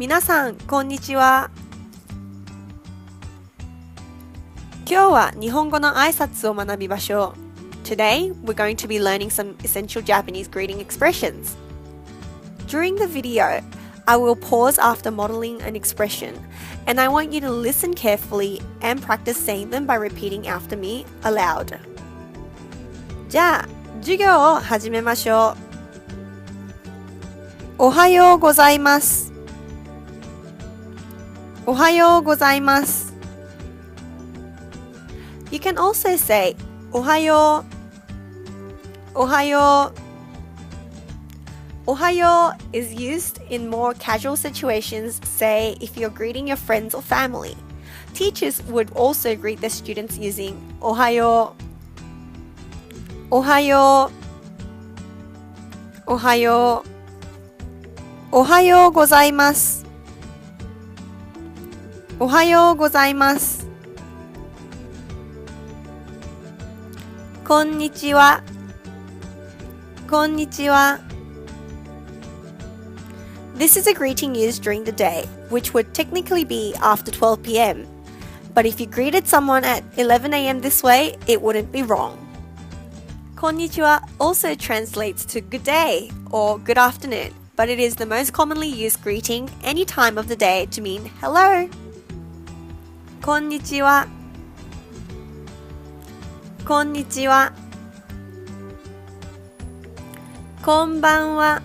皆さん、こんにちは。今日は日本語の挨拶を学びましょう。Today, we're going to be learning some essential Japanese greeting expressions. During the video, I will pause after modeling an expression, and I want you to listen carefully and practice saying them by repeating after me aloud. じゃあ、授業を始めましょう。おはようございます。おはようございます。You can also say おはよう。おはよう。おはよう is used in more casual situations, say if you're greeting your friends or family. Teachers would also greet their students using おはよう。おはよう。おはよう。おはようございます。おはようございます。こんにちは。こんにちは。This is a greeting used during the day, which would technically be after 12 p.m. But if you greeted someone at 11 a.m. this way, it wouldn't be wrong. こんにちは also translates to good day or good afternoon, but it is the most commonly used greeting any time of the day to mean hello. こんにちは。こんにちは。こんばんは。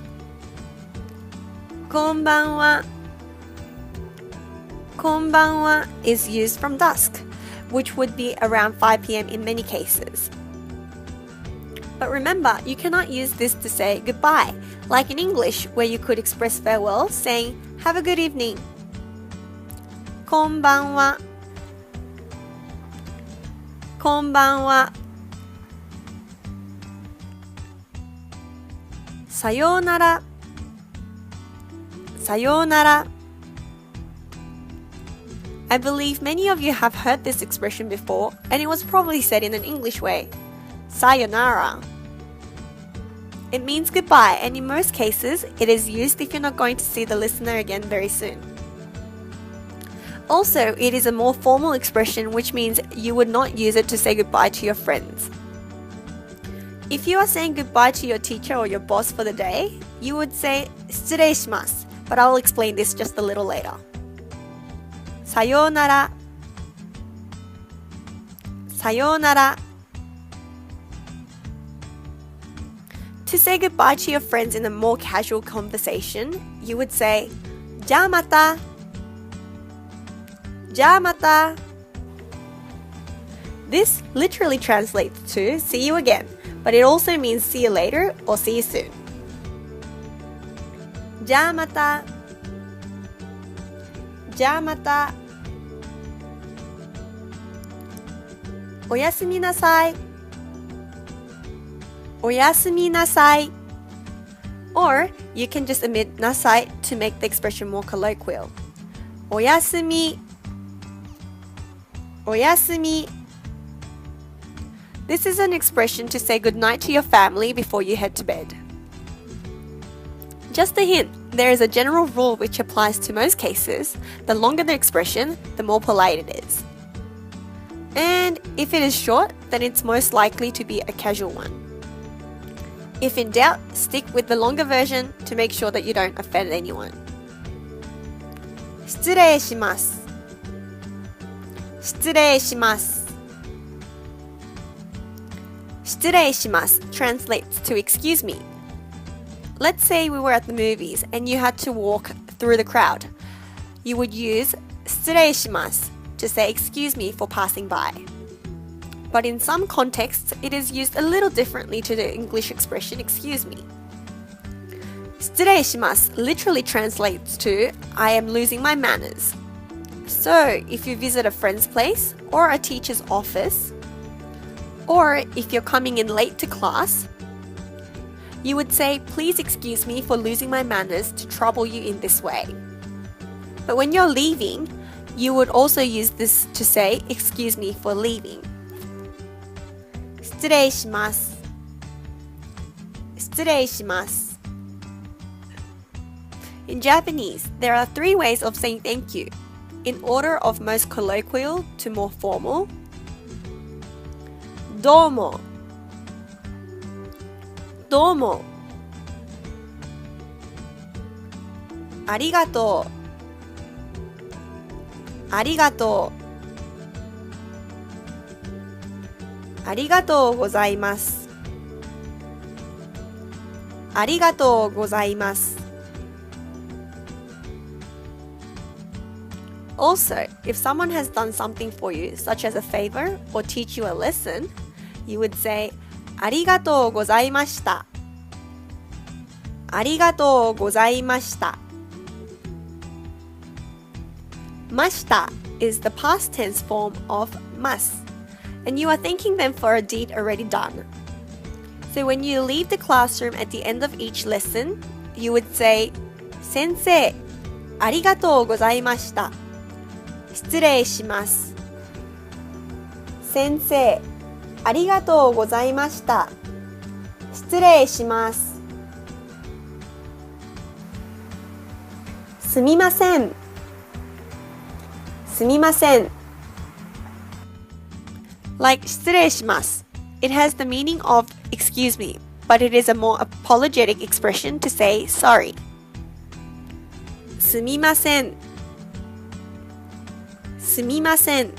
こんばんは。こんばんは is used from dusk, which would be around 5 p.m. in many cases. But remember, you cannot use this to say goodbye, like in English, where you could express farewell saying, have a good evening. こんばんは。こんばんは。さようなら。さようなら。I believe many of you have heard this expression before, and it was probably said in an English way. Sayonara. It means goodbye, and in most cases, it is used if you're not going to see the listener again very soon. Also, it is a more formal expression, which means you would not use it to say goodbye to your friends. If you are saying goodbye to your teacher or your boss for the day, you would say 失礼します, but I will explain this just a little later. さようなら。さようなら。To say goodbye to your friends in a more casual conversation, you would say じゃあまた。じゃあまた。This literally translates to see you again, but it also means see you later or see you soon. じゃあまた。じゃあまた。おやすみなさい。おやすみなさい。Or you can just omit なさい to make the expression more colloquial. おやすみ。おやすみ。This is an expression to say goodnight to your family before you head to bed. Just a hint, there is a general rule which applies to most cases. The longer the expression, the more polite it is. And if it is short, then it's most likely to be a casual one. If in doubt, stick with the longer version to make sure that you don't offend anyone. 失礼します。失礼します。失礼します translates to excuse me. Let's say we were at the movies and you had to walk through the crowd. You would use 失礼します to say excuse me for passing by. But in some contexts, it is used a little differently to the English expression excuse me. 失礼します literally translates to I am losing my manners. So, if you visit a friend's place or a teacher's office, or if you're coming in late to class, you would say, please excuse me for losing my manners to trouble you in this way. But when you're leaving, you would also use this to say, excuse me for leaving. 失礼します。失礼します。In Japanese, there are 3 ways of saying thank you, in order of most colloquial to more formal. Domo, domo. Arigatou, arigatou. Arigatou gozaimasu, arigatou gozaimasu. Also, if someone has done something for you, such as a favor or teach you a lesson, you would say, ありがとうございました。ありがとうございました。ました is the past tense form of must, and you are thanking them for a deed already done. So when you leave the classroom at the end of each lesson, you would say, 先生、ありがとうございました。失礼します。先生、ありがとうございました。失礼します。すみません。すみません。Like 失礼します。It has the meaning of excuse me, but it is a more apologetic expression to say sorry. すみません。すみません。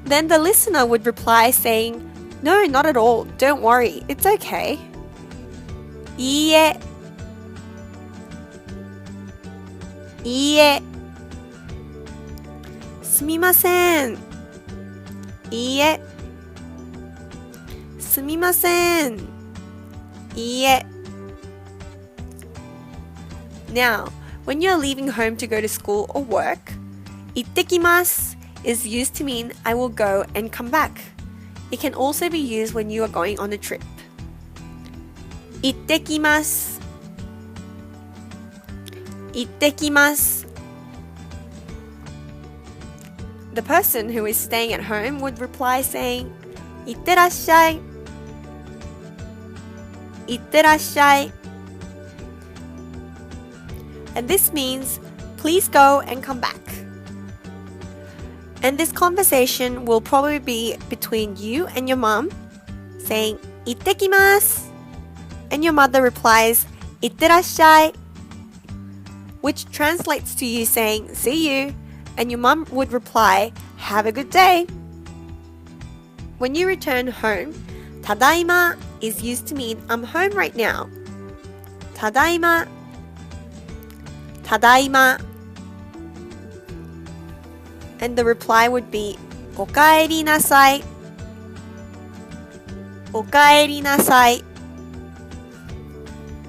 Then the listener would reply saying, No, not at all. Don't worry. It's okay. いいえ。いいえ。すみません。いいえ。すみません。いいえ。Now, when you're leaving home to go to school or work, 行ってきます is used to mean I will go and come back. It can also be used when you are going on a trip. 行ってきます。行ってきます。The person who is staying at home would reply saying, 行ってらっしゃい。行ってらっしゃい。And this means, please go and come back. And this conversation will probably be between you and your mom, saying, 行ってきます。And your mother replies, 行ってらっしゃい. Which translates to you saying, see you. And your mom would reply, have a good day. When you return home, ただいま is used to mean I'm home right now. ただいま。ただいま。And the reply would be, おかえりなさい。おかえりなさい。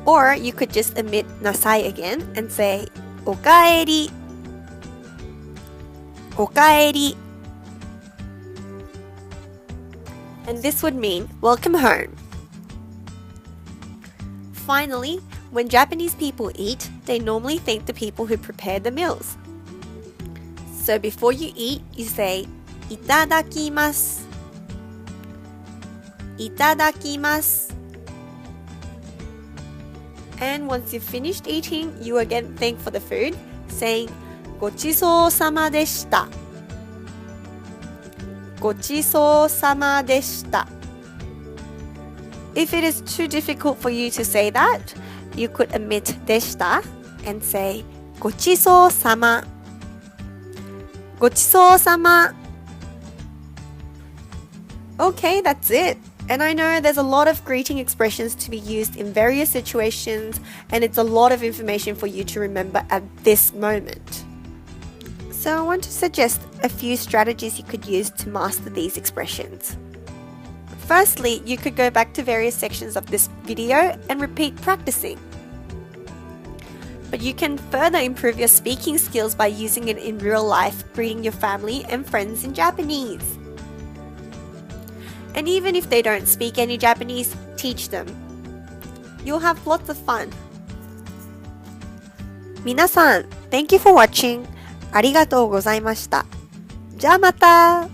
Or you could just omit なさい again and say, おかえり。おかえり。And this would mean welcome home. Finally, when Japanese people eat, they normally thank the people who prepared the meals. So before you eat, you say, いただきます。いただきます。And once you've finished eating, you again thank for the food, saying, ごちそうさまでした。ごちそうさまでした。If it is too difficult for you to say that, you could omit でした and say ごちそうさま。ごちそうさま。Okay, that's it. And I know there's a lot of greeting expressions to be used in various situations, and it's a lot of information for you to remember at this moment. So I want to suggest a few strategies you could use to master these expressions. Firstly, you could go back to various sections of this video and repeat practicing. But you can further improve your speaking skills by using it in real life, greeting your family and friends in Japanese. And even if they don't speak any Japanese, teach them. You'll have lots of fun. 皆さん、Thank you for watching. ありがとうございました。じゃあまた。